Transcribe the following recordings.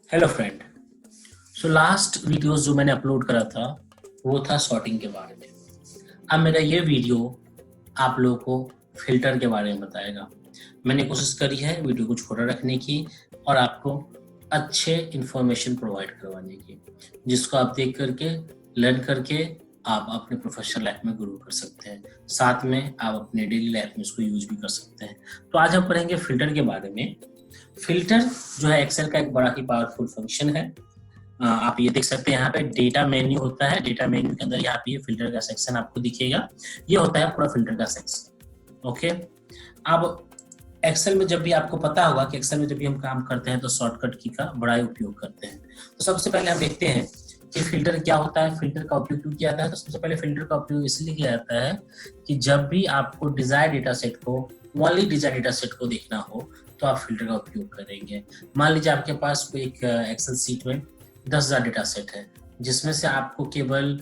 Hello friend. So last videos जो मैंने upload करा था वो था सॉर्टिंग के बारे में। अब मेरा ये वीडियो आप लोगों को फिल्टर के बारे में बताएगा। मैंने कोशिश करी है वीडियो को छोटा रखने की और आपको अच्छे इंफॉर्मेशन प्रोवाइड करवाने की, जिसको आप देख करके लर्न करके आप अपने प्रोफेशनल लाइफ में ग्रो कर सकते हैं। साथ में आप अपने डेली लाइफ में इसको यूज भी कर सकते हैं। तो आज हम पढ़ेंगे फिल्टर के बारे में। फिल्टर जो है एक्सेल का एक बड़ा ही पावरफुल फंक्शन है। आप ये देख सकते हैं यहाँ पे डेटा मेन्यू होता है। डेटा मेन्यू के अंदर यहाँ पे फिल्टर का सेक्शन आपको दिखेगा। ये होता है पूरा फिल्टर का सेक्शन। ओके, अब एक्सेल में जब भी आपको पता होगा कि एक्सेल में जब भी हम काम करते हैं तो शॉर्टकट की का बड़ा ही उपयोग करते हैं। तो सबसे पहले हम देखते हैं कि फिल्टर क्या होता है, फिल्टर का उपयोग क्यों किया जाता है। तो सबसे पहले फिल्टर का उपयोग इसलिए किया जाता है कि जब भी आपको डिजायर डेटा सेट को ओनली डिजायर डेटा सेट को देखना हो तो आप फिल्टर का उपयोग करेंगे। मान लीजिए आपके पास कोई एक एक्सेल सीट में 10,000 डेटा सेट है, जिसमें से आपको केवल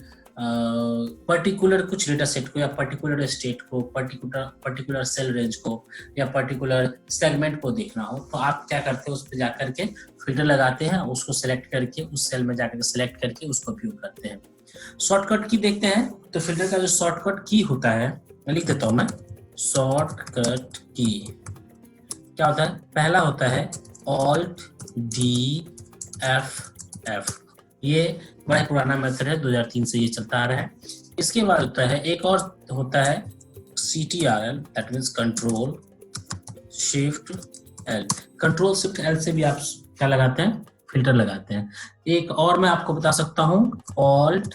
पर्टिकुलर कुछ डेटा सेट को या पर्टिकुलर स्टेट को, पर्टिकुलर सेल रेंज को या पर्टिकुलर सेगमेंट को देखना हो, तो आप क्या करते हैं, उस पर जाकर के फिल्टर लगाते हैं, उसको सेलेक्ट करके उस सेल में जाकर सेलेक्ट करके उसको उपयोग करते हैं। शॉर्टकट की देखते हैं। तो फिल्टर का जो शॉर्टकट की होता है, मैं लिख देता हूं मैं। शॉर्टकट की क्या होता है? पहला होता है ऑल्ट डी एफ एफ। ये बड़ा पुराना मेथड है, 2003 से ये चलता आ रहा है। इसके बाद होता है एक और होता है CTRL, that means control shift L. Control shift L से भी आप क्या लगाते हैं? फिल्टर लगाते हैं। एक और मैं आपको बता सकता हूँ, ऑल्ट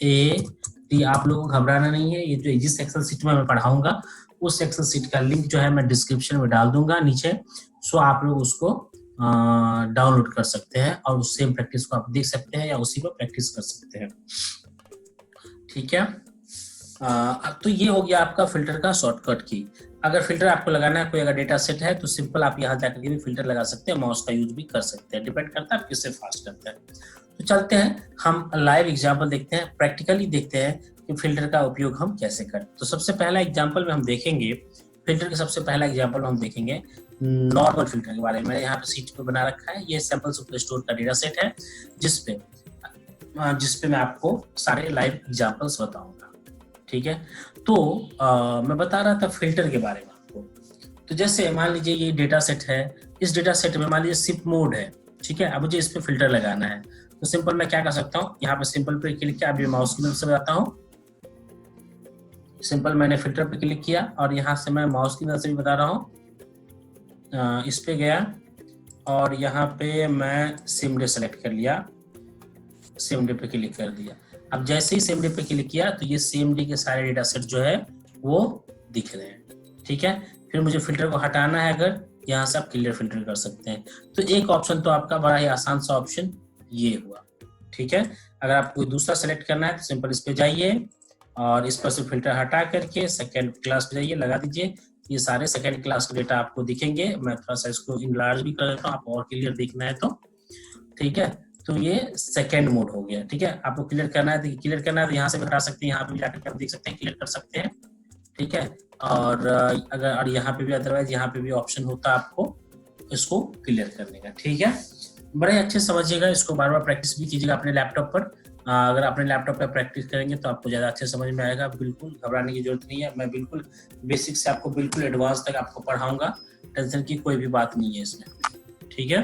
ए टी। आप लोगों को घबराना नहीं है, ये जो जिस एक्सेल सीट में मैं पढ़ाऊंगा उस एक्सेल सीट का लिंक जो है मैं डिस्क्रिप्शन में डाल दूंगा नीचे। सो आप लोग उसको डाउनलोड कर सकते हैं और उस सेम प्रैक्टिस को आप देख सकते हैं या उसी पर प्रैक्टिस कर सकते हैं। ठीक है। तो ये हो गया आपका फिल्टर का शॉर्टकट की। अगर फिल्टर आपको लगाना है, कोई अगर डेटा सेट है तो सिंपल आप यहाँ जाकर के भी फिल्टर लगा सकते हैं, माउस का यूज भी कर सकते हैं। डिपेंड करता है आप किससे फास्ट करते हैं। तो चलते हैं, हम लाइव एग्जाम्पल देखते हैं, प्रैक्टिकली देखते हैं कि फिल्टर का उपयोग हम कैसे करें। तो सबसे पहला एग्जाम्पल में हम देखेंगे फिल्टर के सबसे पहला एग्जाम्पल हम देखेंगे नॉर्मल फिल्टर के बारे में। यहाँ पे सीट पे बना रखा है, ये सैंपल सुपर स्टोर का डेटा सेट है जिसपे मैं आपको सारे लाइव एग्जाम्पल्स बताऊंगा। ठीक है। तो मैं बता रहा था फिल्टर के बारे में आपको। तो जैसे मान लीजिए ये डेटा सेट है, इस डेटा सेट में मान लीजिए शिफ्ट मोड है। ठीक है। अब मुझे इस पे फिल्टर लगाना है तो सिंपल मैं क्या कर सकता हूँ, यहाँ पे सिंपल पे क्लिक किया। अभी माउस की मदद से बताता हूँ। सिंपल मैंने फिल्टर पे क्लिक किया और यहाँ से मैं माउस की मदद से भी बता रहा हूँ। इस पे गया और यहाँ पे मैं सेम डे सेलेक्ट कर लिया, सेम डे पे क्लिक कर दिया। अब जैसे ही सेम डे पे क्लिक किया तो ये सेम डे के सारे डेटा सेट जो है वो दिख रहे हैं। ठीक है। फिर मुझे फिल्टर को हटाना है, अगर यहाँ से आप क्लियर फिल्टर कर सकते हैं। तो एक ऑप्शन तो आपका बड़ा ही आसान सा ऑप्शन ये हुआ। ठीक है। अगर आप कोई दूसरा सेलेक्ट करना है तो सिंपल इस पे जाइए और इस पर से फिल्टर हटा करके सेकेंड क्लास पे जाइए, लगा दीजिए। ये सारे सेकेंड क्लास के डेटा आपको दिखेंगे। मैं थोड़ा सा इसको इनलार्ज भी कर देता हूँ, आपको और क्लियर देखना है तो। ठीक है। तो ये सेकेंड मोड हो गया। ठीक है। आपको क्लियर करना है तो यहाँ से भी हटा सकते हैं, यहाँ पे भी जाकर आप देख सकते हैं, क्लियर कर सकते हैं। ठीक है। और अगर और यहाँ पे भी अदरवाइज यहाँ पे भी ऑप्शन होता है आपको इसको क्लियर करने का। ठीक है। बड़े अच्छे समझिएगा, इसको बार बार प्रैक्टिस भी कीजिएगा अपने लैपटॉप पर। अगर अपने लैपटॉप पर प्रैक्टिस करेंगे तो आपको ज़्यादा अच्छे समझ में आएगा। बिल्कुल घबराने की जरूरत नहीं है, मैं बिल्कुल बेसिक से आपको बिल्कुल एडवांस तक आपको पढ़ाऊंगा। टेंशन की कोई भी बात नहीं है इसमें। ठीक है।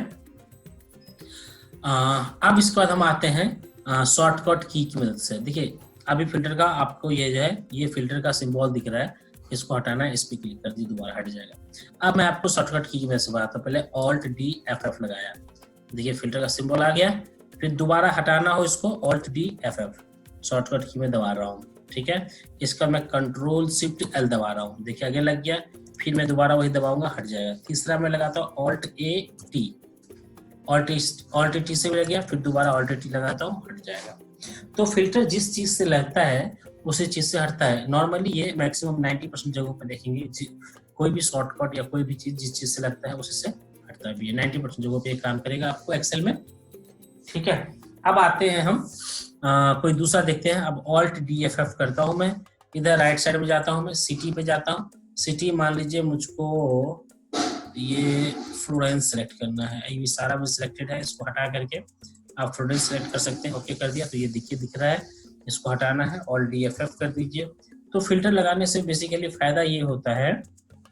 अब इसके बाद हम आते हैं शॉर्टकट की मदद से। देखिए अभी फिल्टर का आपको ये जो है, ये फिल्टर का सिंबल दिख रहा है, इसको हटाना है, इस पे क्लिक कर दिए, दोबारा हट जाएगा। अब मैं आपको शॉर्टकट की मदद से बताता हूँ। पहले ऑल्ट डी एफ एफ लगाया, देखिए फिल्टर का सिंबल आ गया। फिर दोबारा हटाना हो इसको, alt D F F shortcut की में दबा रहा हूँ। ठीक है। इसका मैं कंट्रोल शिफ्ट एल दबा रहा हूँ, देखिए आगे लग गया। फिर मैं दोबारा वही दबाऊंगा, हट जाएगा। तीसरा मैं लगाता हूँ alt A T, alt T से भी लग गया। फिर दोबारा ऑल्ट टी लगाता हूँ, हट जाएगा। तो फिल्टर जिस चीज से लगता है उसी चीज से हटता है। नॉर्मली ये मैक्सिमम 90% जगहों पर देखेंगे, कोई भी शॉर्टकट या कोई भी चीज जिस चीज से लगता है उसी से हटता भी है। 90% जगहों पे काम करेगा आपको एक्सेल में। ठीक है। अब आते हैं हम कोई दूसरा देखते हैं। अब ऑल्ट डी एफ एफ करता हूं मैं, इधर राइट साइड में जाता हूं, मैं सिटी पे जाता हूं। सिटी मान लीजिए मुझको ये फ्लोरेंस सेलेक्ट करना है, ये सारा भी सिलेक्टेड है, इसको हटा करके आप फ्लोरेंस सेलेक्ट कर सकते हैं। ओके कर दिया तो ये देखिए दिख रहा है, इसको हटाना है, ऑल DFF कर दीजिए। तो फिल्टर लगाने से बेसिकली फायदा ये होता है,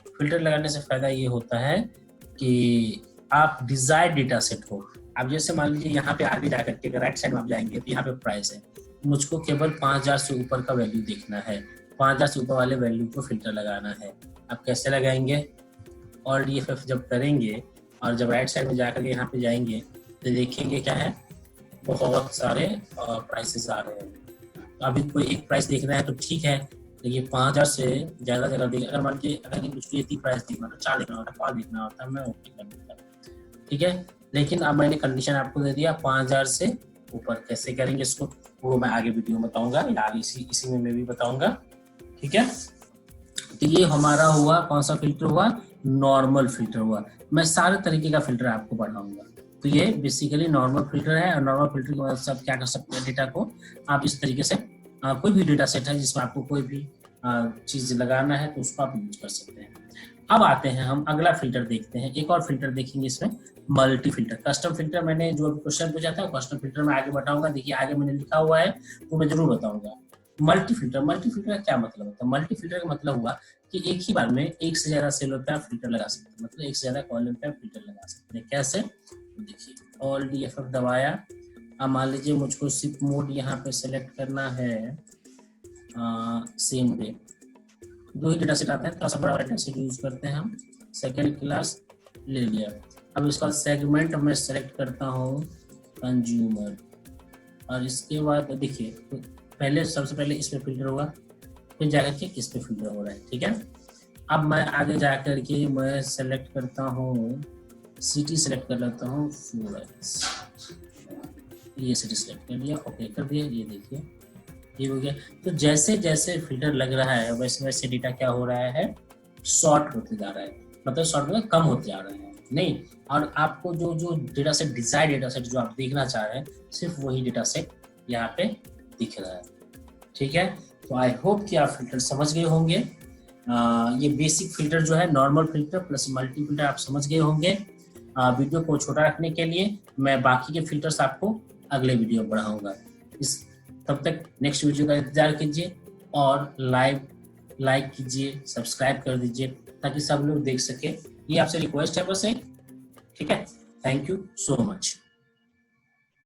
फिल्टर लगाने से फायदा ये होता है कि आप डिजायर्ड डेटा सेट हो। आप जैसे मान लीजिए यहाँ पे आगे जाकर के राइट साइड में आप जाएंगे तो यहाँ पे प्राइस है, मुझको केवल 5000 से ऊपर का वैल्यू देखना है, 5000 से ऊपर वाले वैल्यू को फिल्टर लगाना है। आप कैसे लगाएंगे? ऑल DFF जब करेंगे और जब राइट साइड में जाकर यहाँ पे जाएंगे तो देखेंगे क्या है, बहुत सारे प्राइसेस आ रहे हैं। तो अभी कोई एक प्राइस देखना है तो ठीक है, लेकिन 5000 से ज़्यादा जगह देख, अगर मान लीजिए अगर मुझको ये प्राइस देखना तो 4 देखना होता, 5 देखना होता, मैं ओके कर देता, ठीक है। लेकिन अब मैंने कंडीशन आपको दे दिया 5000 से ऊपर। कैसे करेंगे इसको वो मैं आगे वीडियो में बताऊंगा, या इसी में मैं भी बताऊंगा, ठीक है। तो ये हमारा हुआ कौन सा फिल्टर हुआ? नॉर्मल फिल्टर हुआ। मैं सारे तरीके का फिल्टर आपको पढ़ाऊंगा। तो ये बेसिकली नॉर्मल फिल्टर है, और नॉर्मल फिल्टर की मदद से आप क्या कर सकते हैं, डेटा को आप इस तरीके से कोई भी डेटा सेट है जिसमें आपको कोई भी चीज लगाना है तो उसको आप यूज कर सकते हैं। अब आते हैं हम अगला फिल्टर देखते हैं, एक और फिल्टर देखेंगे इसमें, मल्टी फिल्टर। कस्टम फिल्टर मैंने जो क्वेश्चन पूछा था कस्टम फिल्टर में आगे बताऊंगा, देखिए आगे मैंने लिखा हुआ है तो मैं जरूर बताऊंगा। मल्टी फिल्टर का क्या मतलब होता है? मल्टी फिल्टर का मतलब हुआ कि एक ही बार में एक से ज्यादा सेल पे आप फिल्टर लगा सकते हैं, मतलब एक से ज्यादा कॉलम पे आप फिल्टर लगा सकते हैं। कैसे? देखिए ऑल DFF दबाया, अब मान लीजिए मुझको शिप मोड यहाँ पे सेलेक्ट करना है, सेम डे, 2 ही डेटा सेट आते हैं, थोड़ा सा बड़ा डेटा सेट यूज करते हैं हम, सेकेंड क्लास ले लिया। अब इसका सेगमेंट मैं सेलेक्ट करता हूँ कंज्यूमर, और इसके बाद देखिए पहले सबसे पहले इस पे फिल्टर होगा, फिर जाकर के इस पे फिल्टर हो रहा है, ठीक है। अब मैं आगे जाकर के मैं सेलेक्ट करता हूँ सिटी, सेलेक्ट कर लेता हूँ फ्लोरेंस, ये सिटी सेलेक्ट कर लिया, ओके कर दिया, ये देखिए ये हो गया। तो जैसे जैसे फिल्टर लग रहा है वैसे वैसे डेटा क्या हो रहा है, शॉर्ट होते जा रहा है, मतलब शॉर्ट मतलब कम होते जा रहा है नहीं। और आपको जो जो data set, desired data set जो आप देखना चाह रहे हैं, सिर्फ वही डेटा सेट यहाँ पे दिख रहा है, ठीक है। तो आई होप कि आप फिल्टर समझ गए होंगे। ये बेसिक फिल्टर जो है normal filter plus multi filter आप समझ गए होंगे। वीडियो को छोटा रखने के लिए मैं बाकी के फिल्टर्स आपको अगले वीडियो में बढ़ाऊंगा। तब तक नेक्स्ट वीडियो का इंतजार कीजिए और लाइक कीजिए, सब्सक्राइब कर दीजिए ताकि सब लोग देख सके। ये आपसे रिक्वेस्ट है बस एक, ठीक है। Thank you so much.